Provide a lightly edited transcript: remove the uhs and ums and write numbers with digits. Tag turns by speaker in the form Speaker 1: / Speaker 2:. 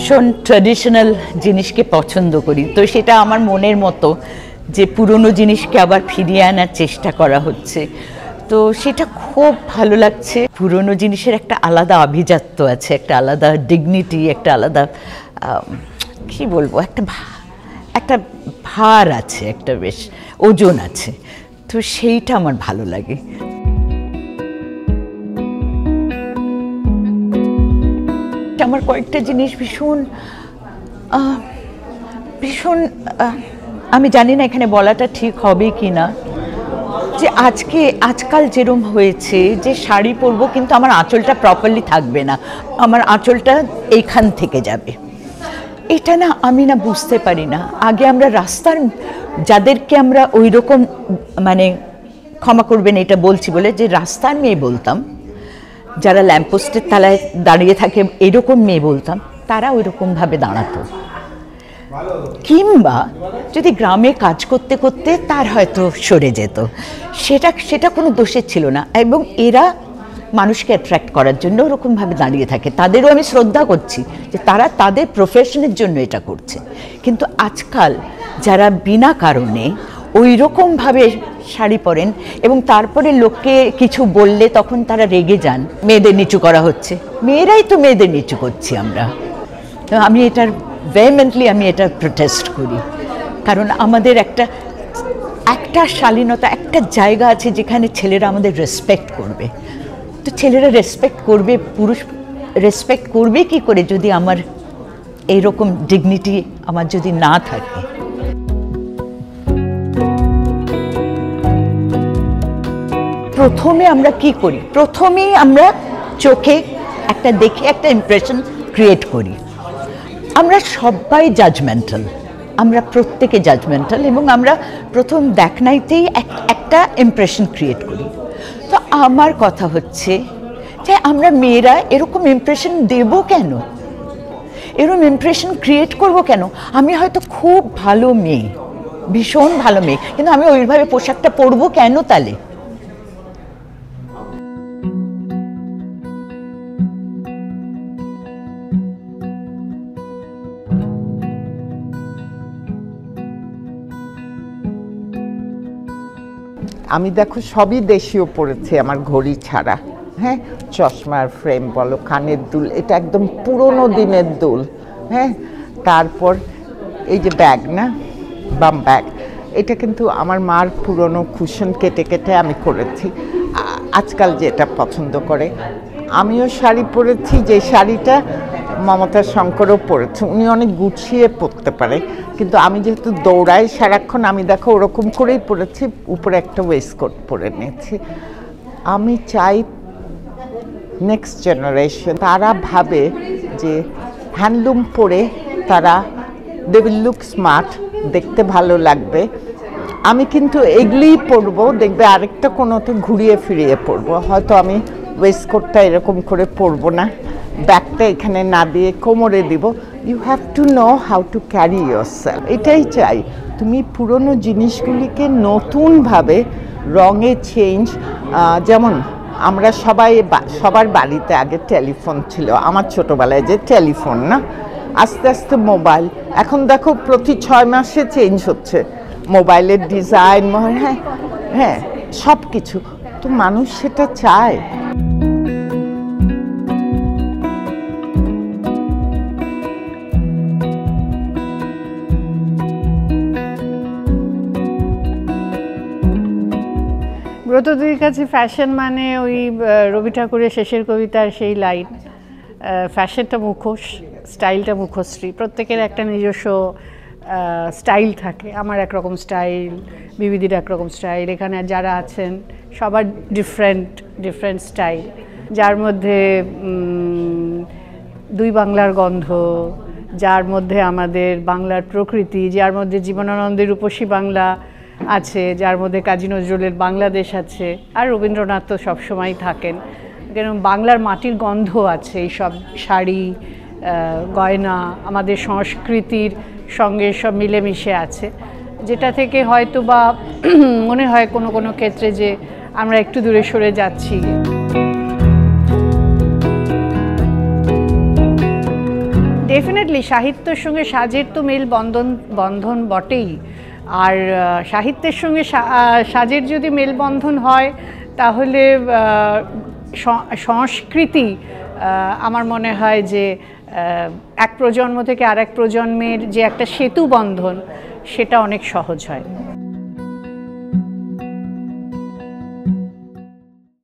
Speaker 1: ভীষণ ট্র্যাডিশনাল জিনিসকে পছন্দ করি, তো সেটা আমার মনের মতো যে পুরনো জিনিসকে আবার ফিরিয়ে আনার চেষ্টা করা হচ্ছে, তো সেটা খুব ভালো লাগছে। পুরনো জিনিসের একটা আলাদা আভিজাত্য আছে, একটা আলাদা ডিগনিটি, একটা আলাদা কি বলবো, একটা ভার আছে, একটা বেশ ওজন আছে, তো সেইটা আমার ভালো লাগে। আমার কয়েকটা জিনিস ভীষণ ভীষণ আমি জানি না এখানে বলাটা ঠিক হবে কি না, যে আজকাল যেরকম হয়েছে যে শাড়ি পরবো কিন্তু আমার আঁচলটা প্রপারলি থাকবে না, আমার আঁচলটা এইখান থেকে যাবে, এটা না আমি না বুঝতে পারি না। আগে আমরা রাস্তার যাদেরকে আমরা ওই রকম, মানে ক্ষমা করবেন এটা বলছি বলে, যে রাস্তার মেয়ে বলতাম, যারা ল্যাম্পপোস্টের তলায় দাঁড়িয়ে থাকে এরকম মেয়ে বলতাম, তারা ওই রকমভাবে দাঁড়াতো। কিংবা যদি গ্রামে কাজ করতে করতে তার হয়তো সরে যেত, সেটা কোনো দোষের ছিল না, এবং এরা মানুষকে অ্যাট্রাক্ট করার জন্য ওরকমভাবে দাঁড়িয়ে থাকে। তাদেরও আমি শ্রদ্ধা করছি যে তারা তাদের প্রফেশনের জন্য এটা করছে, কিন্তু আজকাল যারা বিনা কারণে ওই রকমভাবে শাড়ি পরেন এবং তারপরে লোককে কিছু বললে তখন তারা রেগে যান, মেয়েদের নিচু করা হচ্ছে, মেয়েরাই তো মেয়েদের নিচু করছি আমরা। তো আমি এটার ভেহেমেন্টলি আমি এটা প্রোটেস্ট করি, কারণ আমাদের একটা শালীনতা, একটা জায়গা আছে যেখানে ছেলেরা আমাদের রেসপেক্ট করবে। তো ছেলেরা রেসপেক্ট করবে, পুরুষ রেসপেক্ট করবে কি করে যদি আমার এইরকম ডিগনিটি আমার যদি না থাকে। প্রথমে আমরা কি করি, প্রথমেই আমরা চোখে দেখে একটা ইমপ্রেশন ক্রিয়েট করি। আমরা সবাই জাজমেন্টাল, আমরা প্রত্যেকে জাজমেন্টাল, এবং আমরা প্রথম দেখনাইতেই একটা ইমপ্রেশন ক্রিয়েট করি। তো আমার কথা হচ্ছে যে আমরা মেয়েরা এরকম ইমপ্রেশন দেব কেন, এরকম ইমপ্রেশন ক্রিয়েট করব কেন? আমি হয়তো খুব ভালো মেয়ে, ভীষণ ভালো মেয়ে, কিন্তু আমি ওইভাবে পোশাকটা পরবো কেন তাহলে?
Speaker 2: আমি দেখো সবই দেশীয় পড়েছি আমার ঘড়ি ছাড়া, হ্যাঁ, চশমার ফ্রেম বলো, কানের দুল, এটা একদম পুরোনো দিনের দুল, হ্যাঁ। তারপর এই যে ব্যাগ, না বাম ব্যাগ, এটা কিন্তু আমার মার পুরনো কুশন কেটে কেটে আমি করেছি। আজকাল যেটা পছন্দ করে, আমিও শাড়ি পরেছি, যে শাড়িটা মমতা শঙ্করও পরেছে, উনি অনেক গুছিয়ে পরতে পারে, কিন্তু আমি যেহেতু দৌড়াই সারাক্ষণ, আমি দেখো ওরকম করেই পরেছি, উপরে একটা ওয়েস্টকোট পরে নিয়েছি। আমি চাই নেক্সট জেনারেশন তারা ভাবে যে হ্যান্ডলুম পরে তারা দে উইল লুক স্মার্ট, দেখতে ভালো লাগবে। আমি কিন্তু এগুলিই পরবো, দেখবে আরেকটা কোনোতে ঘুরিয়ে ফিরিয়ে পরবো, হয়তো আমি ওয়েস্টকোটটা এরকম করে পরবো না, ব্যাগটা এখানে না দিয়ে কোমরে দিব। You have to know how to carry yourself, এটাই চাই। তুমি পুরনো জিনিসগুলিকে নতুনভাবে রঙে চেঞ্জ, যেমন আমরা সবার বাড়িতে আগে টেলিফোন ছিল, আমার ছোটোবেলায় যে টেলিফোন, না, আস্তে আস্তে মোবাইল, এখন দেখো প্রতি 6 মাসে চেঞ্জ হচ্ছে মোবাইলের ডিজাইন, হ্যাঁ হ্যাঁ সব কিছু, তো মানুষ সেটা চায়।
Speaker 3: ব্রতদীর কাছে ফ্যাশন মানে ওই রবি ঠাকুরের শেষের কবিতার সেই লাইন, ফ্যাশনটা মুখোশ, স্টাইলটা মুখশ্রী। প্রত্যেকের একটা নিজস্ব স্টাইল থাকে, আমার একরকম স্টাইল, বিবিদির একরকম স্টাইল, এখানে যারা আছেন সবার ডিফারেন্ট স্টাইল, যার মধ্যে দুই বাংলার গন্ধ, যার মধ্যে আমাদের বাংলার প্রকৃতি, যার মধ্যে জীবনানন্দের রূপসী বাংলা আছে, যার মধ্যে কাজী নজরুলের বাংলাদেশ আছে, আর রবীন্দ্রনাথ তো সবসময় থাকেন, কেন বাংলার মাটির গন্ধ আছে, এইসব শাড়ি গয়না আমাদের সংস্কৃতির সঙ্গে সব মিলেমিশে আছে, যেটা থেকে হয়তো বা মনে হয় কোনো কোনো ক্ষেত্রে যে আমরা একটু দূরে সরে যাচ্ছি। ডেফিনেটলি সাহিত্যের সঙ্গে সাজের তো মেল বন্ধন বটেই। আর সাহিত্যের সঙ্গে সাজের যদি মেলবন্ধন হয় তাহলে সংস্কৃতি আমার মনে হয় যে এক প্রজন্ম থেকে আরেক প্রজন্মের যে একটা সেতু বন্ধন সেটা অনেক সহজ হয়।